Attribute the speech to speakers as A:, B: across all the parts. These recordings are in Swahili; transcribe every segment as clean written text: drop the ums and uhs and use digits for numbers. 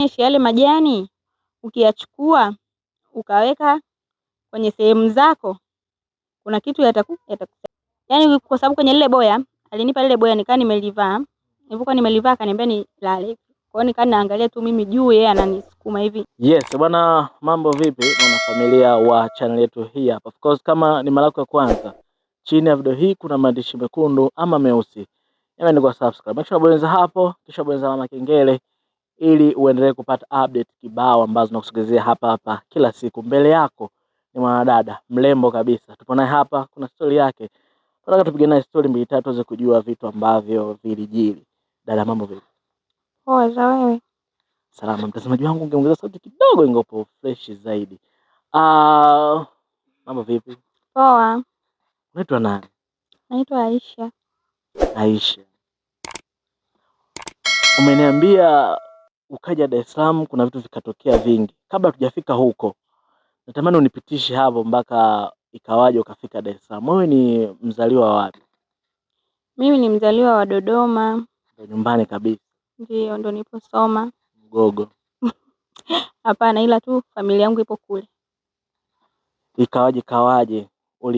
A: Yale majani ukiyachukua ukaweka kwenye sehemu zako, kuna kitu yaani kwa sababu kwenye lile boya, alinipa lile boya nikaa nimelivaa. Nilipokuwa nimelivaa akaniambia nilale. Kwa hiyo nikaa naangalia tu mimi juu, yeye ananisukuma hivi.
B: Yes, bwana, mambo vipi mwana familia wa channel yetu hii hapa. Of course, kama ni mara yako ya kwanza, chini ya video hii kuna maandishi mekundu ama meusi. Yaani subscribe. Make sure bonyeza hapo, kisha bonyeza alama kengele ili uendelee kupata update kibao ambazo nakusogezea hapa kila siku. Mbele yako ni mwanadada mrembo kabisa. Tupo naye hapa, kuna story yake. Nataka tupige naye story mbili tatu tuweze kujua vitu ambavyo vilijiri. Dada, mambo vipi?
A: Poa, za wewe?
B: Salama. Mtazamaji wangu, ungeongeza sauti kidogo ingopo fresh zaidi. Mambo vipi?
A: Poa.
B: Unaitwa nani?
A: Naitwa Aisha.
B: Aisha. Umeniambia ukaja Dar es Salaam, kuna vitu vikatokea vingi. Kabla tujafika huko, natamani unipitishe hapo mpaka ikawaje ukafika Dar es Salaam. Wewe ni mzaliwa wapi?
A: Mimi ni mzaliwa wa Dodoma.
B: Ndio nyumbani kabisa?
A: Ndio, ndo niposoma.
B: Mgogo?
A: Hapana, ila tu familia yangu ipo kule.
B: Ikawaje?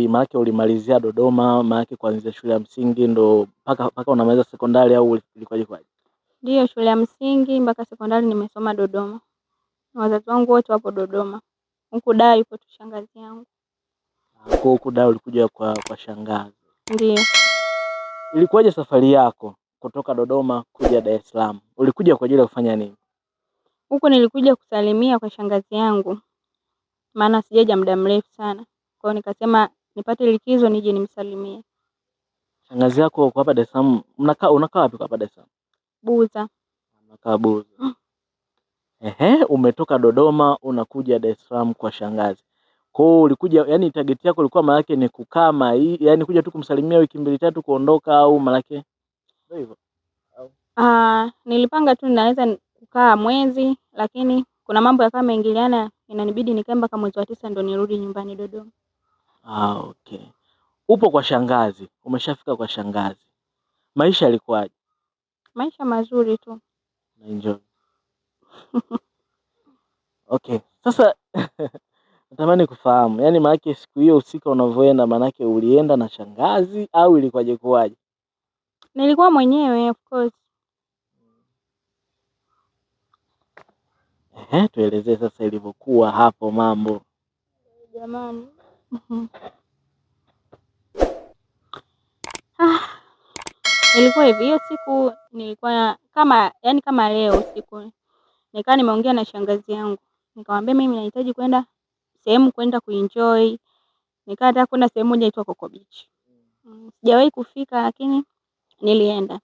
B: Maana ulimalizia Dodoma, maana kuanzia shule ya msingi ndo mpaka unamaliza sekondari, au ilikuwaje kwaje?
A: Ndio, shule ya msingi mpaka sekondari nimesoma Dodoma. Wazazi wangu wote wapo Dodoma. Huku Dar yupo tu shangazi yangu.
B: Huku Dar ulikuja kwa shangazi?
A: Ndio.
B: Ilikuwaje safari yako kutoka Dodoma kuja Dar es Salaam? Ulikuja kwa ajili ya kufanya nini?
A: Huku nilikuja kusalimia kwa shangazi yangu, maana sijaja muda mrefu sana. Kwa hiyo nikasema nipate likizo nije nimsalimie.
B: Shangazi yako kwa hapa Dar es Salaam, unakaa wapi kwa hapa Dar es Salaam?
A: Buza.
B: Unakaa Buza. Umetoka Dodoma unakuja Dar es Salaam kwa shangazi. Kwa hiyo ulikuja, yani target yako ilikuwa maana yake ni kukaa yani kuja tu kumsalimia wiki mbili tatu kuondoka, au maana yake ndio hivyo?
A: Nilipanga tu naweza kukaa mwezi, lakini kuna mambo yakawa yameingiliana, inanibidi nikae mpaka mwezi wa 9 ndo nirudi nyumbani Dodoma.
B: Okay. Upo kwa shangazi, umeshafika kwa shangazi. Maisha yalikuwaje?
A: Maisha mazuri tu.
B: Na enjoy. Okay. Sasa natamani kufahamu, yani maana yake siku hiyo usiku unavyoenda, maana yake ulienda na shangazi au ilikuwaje kwaje?
A: Nilikuwa mwenyewe, of course.
B: Tuelezee sasa ilivyokuwa hapo mambo.
A: Jamani. Ilikuwa hivi, hiyo siku nilikuwa kama leo usiku. Nikaa nimeongea na shangazi yangu. Nikamwambia mimi nahitaji kwenda sehemu kuenjoy. Nikaa nataka kwenda sehemu moja inaitwa Coco Beach. Sijawahi kufika lakini nilienda.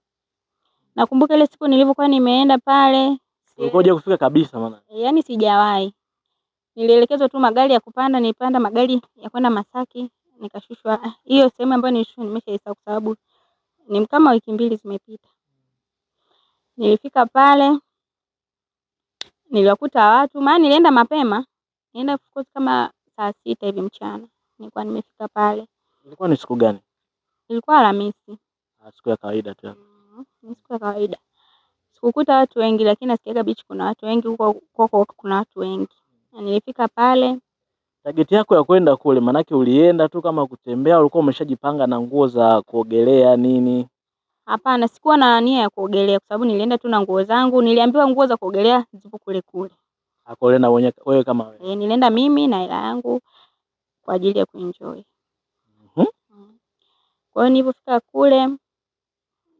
A: Nakumbuka ile siku nilivyokuwa nimeenda pale,
B: ulikuja kufika kabisa maana?
A: Yaani sijawahi. Nilielekezwa tu magari ya kupanda, nilipanda magari ya kwenda Masaki, nikashushwa. Hiyo sehemu ambayo nilishushwa nimeshaisahau kwa sababu ni kama wiki 2 zimepita. Nilifika pale, niliwakuta watu, maana nilienda mapema. Nilienda kama saa 6 hivi mchana. Nilikuwa nimefika pale.
B: Ilikuwa ni siku gani?
A: Ilikuwa Alhamisi.
B: Siku ya kawaida tu.
A: Ni siku ya kawaida. Sikukuta watu wengi, lakini nasikia beach kuna watu wengi, huko kuna watu wengi. Na nilifika pale.
B: Target yako ya kwenda kule, manake ulienda tu kama kutembea, ulikuwa umeshajipanga na nguo za kuogelea nini?
A: Hapana, sikuwa na nia ya kuogelea kwa sababu nilienda tu na nguo zangu. Niliambiwa nguo za kuogelea zipo kule kule.
B: Hakuenda wewe kama wewe?
A: Nilienda mimi na hela yangu kwa ajili ya kuenjoy. Kwa hiyo nilipofika kule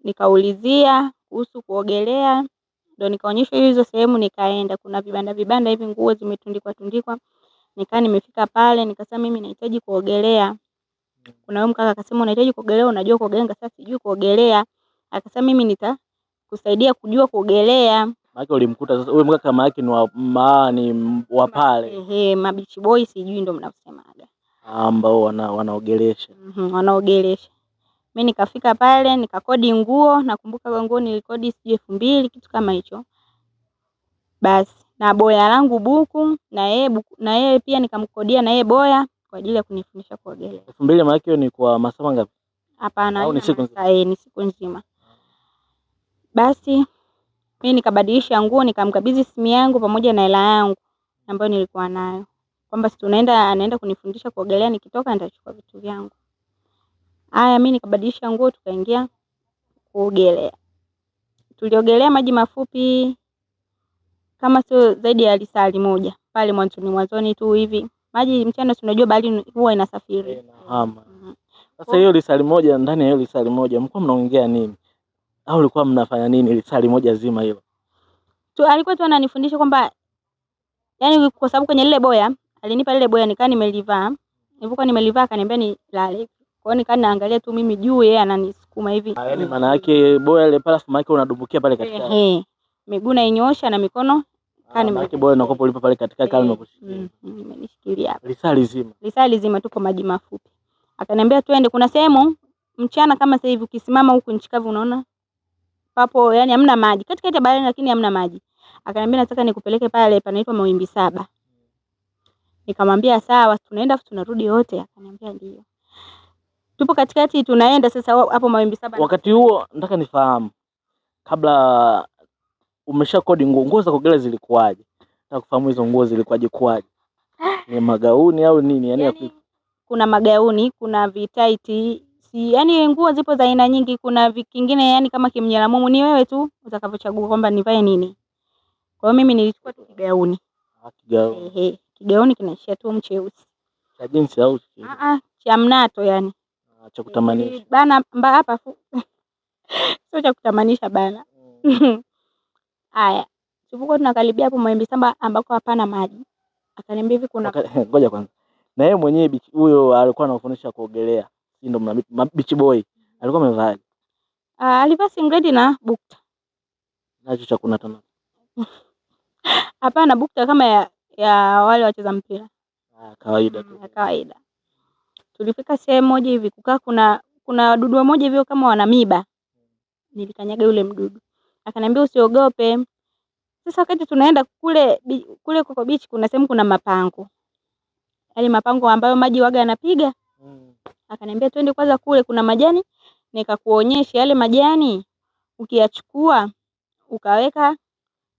A: nikaulizia kuhusu kuogelea, ndio nikaonyeshwa hizo sehemu nikaenda. Kuna vibanda hivi nguo zimetundikwa. Nikaa nimefika pale nikasema mimi nahitaji kuogelea. Kuna huyo mkaka akasema unahitaji kuogelea, unajua kuogelea? Nikasema sijui kuogelea. Akasema mimi nitakusaidia kujua kuogelea.
B: Maana ulimkuta sasa huyo mkaka kama yake ni wa pale.
A: Mabichi boy sijui ndio mnasemaga.
B: Ambao wanaogelesha.
A: Wanaogelesha. Mimi nikafika pale nikakodi nguo, nakumbuka nguo nilikodi 2000 kitu kama hicho. Basi na boya langu buku na yeye pia nikamkodia na yeye boya kwa ajili ya kunifundisha kuogelea.
B: 2000 maana yake ni kwa masaa ngapi?
A: Hapana,
B: au ni siku nzima?
A: Ni siku nzima. Basi Mimi nikabadilisha nguo, nikamkabidhi simu yangu pamoja na hela yangu ambayo nilikuwa nayo, kwamba si anaenda kunifundisha kuogelea, nikitoka nitachukua vitu vyangu. Haya, mimi nikabadilisha nguo, tukaingia kuogelea. Tuliogelea maji mafupi kama sio zaidi ya lisali moja pale mwanzoni tu hivi. Maji mchana tunajua bahari huwa inasafiri.
B: Sasa hiyo lisali moja, ndani ya hiyo lisali moja mlikuwa mnaongea nini? Au ulikuwa mnafanya nini lisali moja zima hilo?
A: Alikuwa tu ananifundisha kwamba yani, kwa sababu kwenye lile boya alinipa lile boya nikaa nimelivaa. Nilipokuwa nimelivaa akaniambia nilale. Kwa hiyo nikaa naangalia tu mimi juu, yeye ananisukuma hivi.
B: Yaani maana yake boya ile pala maana yake unadumbukia pale katikati.
A: Miguu nainyoosha na mikono
B: kani maana yake boya unakopo ulipo pale katikati kama nimekushikilia.
A: Nimenishikilia hapa.
B: Lisali zima
A: tuko maji mafupi. Akaniambia twende, kuna sehemu mchana kama sasa hivi ukisimama huku nchi kavu unaona papo, yani hamna maji. Katikati ya bahari lakini hamna maji. Akaniambia nataka nikupeleke pale panaitwa Mawimbi 7. Nikamwambia sawa, tunaenda tunarudi wote. Akaniambia ndio. Tupo katikati tunaenda sasa hapo Mawimbi 7.
B: Wakati huo nataka nifahamu, kabla umesha kodi nguo za kuogelea zilikuwaje? Nataka kufahamu hizo nguo zilikuwaje kwaje? Ni magauni au nini? Yani
A: kuna magauni, kuna vitaiti, yani nguo zipo za aina nyingi, kuna vikingine yani kama kimnyalamumu, ni wewe tu utakavyochagua kwamba nivae nini. Kwa hiyo mimi nilichukua tu kigauni.
B: Kigauni.
A: Kigauni kinaishia tu mcheusi.
B: Cha jinsi au
A: cha mnato yani.
B: Cha kutamanisha.
A: Bana hapa sio cha kutamanisha bana. Haya. Tulipokuwa tunakaribia hapo Mawimbi 7 ambako hapana maji. Akaniambia hivi kuna
B: ngoja kwanza. Na yeye mwenyewe huyo alikuwa anafundisha kuogelea. Si ndo beach boy. Alikuwa amevaa.
A: Alivaa singlet na bukta.
B: Nacho cha kunatana.
A: Hapana, bukta kama ya wale wacheza mpira.
B: Kawaida tu.
A: Kawaida. Tulifika sehemu moja hivi kukaa kuna wadudu moja hivyo kama wana miba. Nilikanyaga yule mdudu. Akaniambia usiogope. Sasa wakati tunaenda kule kwa beach kuna sehemu kuna mapango. Yale mapango ambayo maji waga yanapiga. Akaniambia twende kwanza kule kuna majani nikakuonyesha yale majani ukiyachukua ukaweka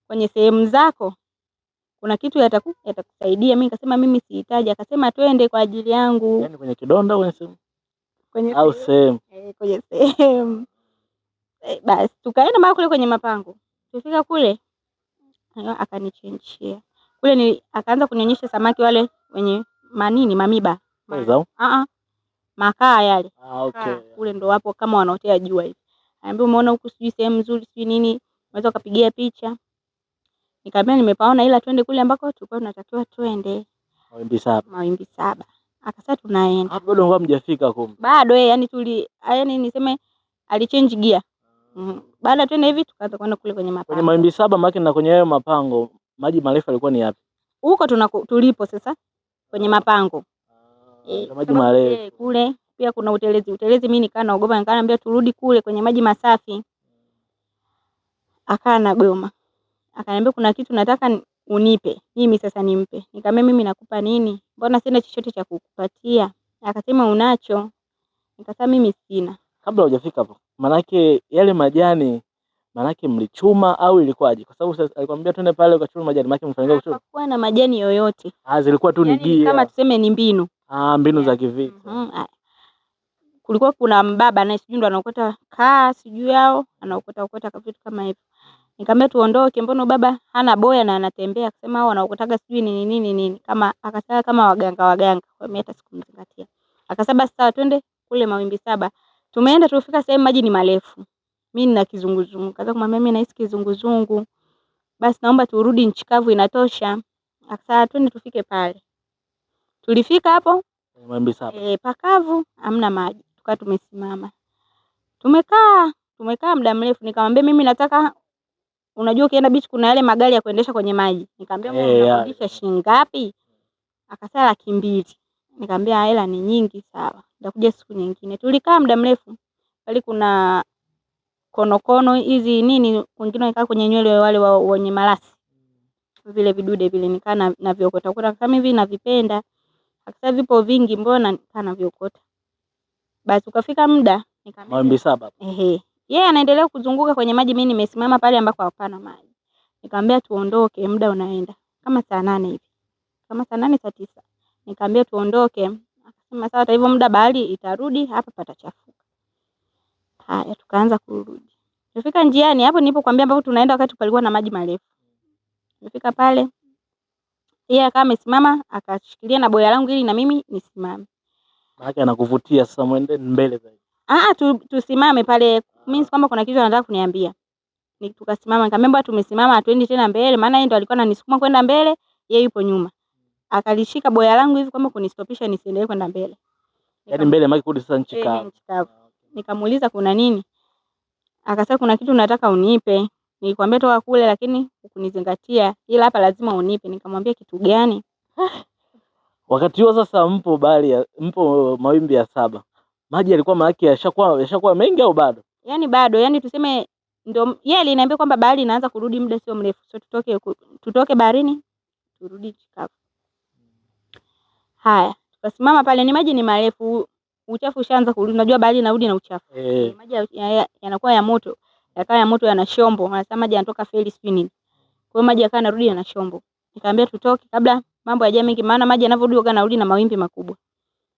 A: kwenye sehemu zako kuna kitu yatakusaidia. Mimi nikasema mimi sihitaji. Akasema twende kwa ajili yangu.
B: Yaani kwenye kidonda au sehemu?
A: Au
B: sehemu.
A: Kwenye sehemu. Basi tukaenda mpaka kule kwenye mapango. Tulifika kule akanichenjia. Kule akaanza kunionyesha samaki wale wenye mamiba. Makaa yale.
B: Okay.
A: Kule ndo wapo kama wanaotea jua hivi. Anambia umeona huku sijui sehemu nzuri sijui nini, unaweza kupigia picha. Nikamwambia nimepaona ila twende kule ambako tulikuwa tunatakiwa twende. Mawimbi 7. Akasema tunaenda.
B: Hapo bado ngoma mjafika kumbe.
A: Bado yani niseme alichange gear. Baada twende hivi tukaanza kwenda kule kwenye mapango.
B: Kwenye Mawimbi 7 maki na kwenye hayo mapango, maji marefu yalikuwa ni yapi?
A: Huko tulipo sasa kwenye mapango.
B: Maji marefu.
A: Kule pia kuna utelezi. Mimi nikaa naogopa, nikamwambia turudi kule kwenye maji masafi. Akaa na goma. Akaniambia kuna kitu nataka unipe. Mimi sasa nimpe. Nikamwambia mimi nakupa nini? Mbona sina chochote cha kukupatia? Akasema unacho. Nikasema mimi sina.
B: Kabla hujafika hapo, manake yale majani mlichuma au ilikuwaje? Kwa sababu sasa alikwambia twende pale ukachuma majani, manake mfanyia kuchuma.
A: Hakuwa na majani yoyote.
B: Zilikuwa tu ni gia.
A: Kama tuseme ni mbinu.
B: Mbinu za kivita.
A: Kulikuwa kuna mbaba na sijui ndo anaokota sijui yao, anaokota vitu kama hivyo. Nikamwambia tuondoke, mbona baba hana boya na anatembea. Akasema hao wanaokotaga sijui nini. Akasema kama waganga. Kwa mimi hata sikumzingatia. Akasema sawa twende kule Mawimbi 7. Tumeenda tulifika sehemu maji ni marefu. Mimi nina kizunguzungu. Kaza kumwambia mimi nahisi kizunguzungu. Basi naomba turudi nchi kavu inatosha. Akasema twende tufike pale. Tulifika hapo
B: Mawimbi 7.
A: Pakavu hamna maji. Tukaa tumesimama. Tumekaa muda mrefu. Nikamwambia mimi nataka, unajua ukienda beach kuna yale magari ya kuendesha kwenye maji. Nikamwambia unarudisha shilingi ngapi? Akasema 200. Nikamwambia hela ni nyingi sawa. Nitakuja siku nyingine. Tulikaa muda mrefu. Bali kuna konokono hizi nini wengine wakaa kwenye nywele wale wenye malasi. Vile vidude vile nikaa na viokota. Kama hivi navipenda. Akasema vipo vingi mbona nikaa na viokota. Basi ukafika muda
B: Mawimbi 7.
A: Yeye anaendelea kuzunguka kwenye maji, mimi nimesimama pale ambako hapana maji. Nikamwambia tuondoke, muda unaenda. Kama saa 8 hivi. Kama saa 8 saa 9. Nikamwambia tuondoke. Akasema sawa, hata hivyo muda bahari itarudi, hapa patachafuka. Haya, tukaanza kurudi. Tulifika njiani hapo nilipokuambia ambapo tunaenda wakati palikuwa na maji marefu. Tulifika pale. Yeye akawa amesimama, akashikilia na boya langu ili na mimi nisimame.
B: Maana anakuvutia sasa muende mbele zaidi.
A: Tusimame pale. Mimi kwamba kuna kitu anataka kuniambia. Tukasimama, nikamwambia tumesimama, hatuendi tena mbele, maana yeye ndo alikuwa ananisukuma kwenda mbele, yeye yupo nyuma. Akalishika boya langu hivi kama kunistopisha nisiendelee kwenda mbele.
B: Yaani mbele maki kurudi sasa nchi kavu.
A: Nikamuuliza kuna nini? Akasema kuna kitu nataka unipe. Nilikwambia toka kule lakini hukunizingatia. Ila hapa lazima unipe. Nikamwambia kitu gani?
B: Wakati huo sasa mpo mawimbi ya 7. Maji yalikuwa maaki yashakuwa mengi au bado?
A: Yaani bado, yaani tuseme ndio yeye aliniambia kwamba bahari inaanza kurudi muda sio mrefu. So tutoke baharini turudi chikavu. Haya, tukasimama pale, ni maji ni marefu. Uchafu ushaanza kurudi. Unajua bahari inarudi na uchafu. Maji yanakuwa ya moto. Yakawa ya moto yana shombo. Wanasema maji yanatoka feri spinning. Kwa hiyo maji yakawa yanarudi yana shombo. Nikamwambia tutoke kabla mambo yajae mengi, maana maji yanavyorudi huwa yanarudi na mawimbi makubwa.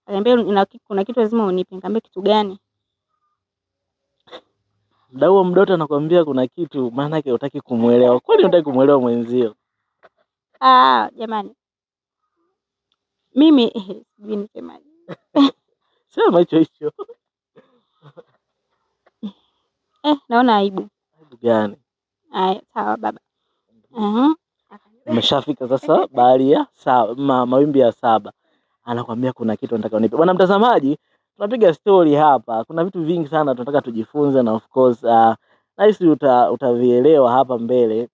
A: Akaniambia kuna kitu lazima unipe. Nikamwambia kitu gani?
B: Mdau mdoto anakuambia kuna kitu, maana yake hutaki kumuelewa. Kwani hutaki kumuelewa mwenzio?
A: Jamani. Mimi sijui nisemaje.
B: Sema hicho.
A: Naona aibu.
B: Aibu gani?
A: Haya, sawa baba.
B: Umeshafika sasa bahari ya 7, mawimbi ya 7. Anakuambia kuna kitu nataka unipe. Bwana mtazamaji, tunapiga story hapa. Kuna vitu vingi sana tunataka tujifunze na of course nahisi utavielewa hapa mbele.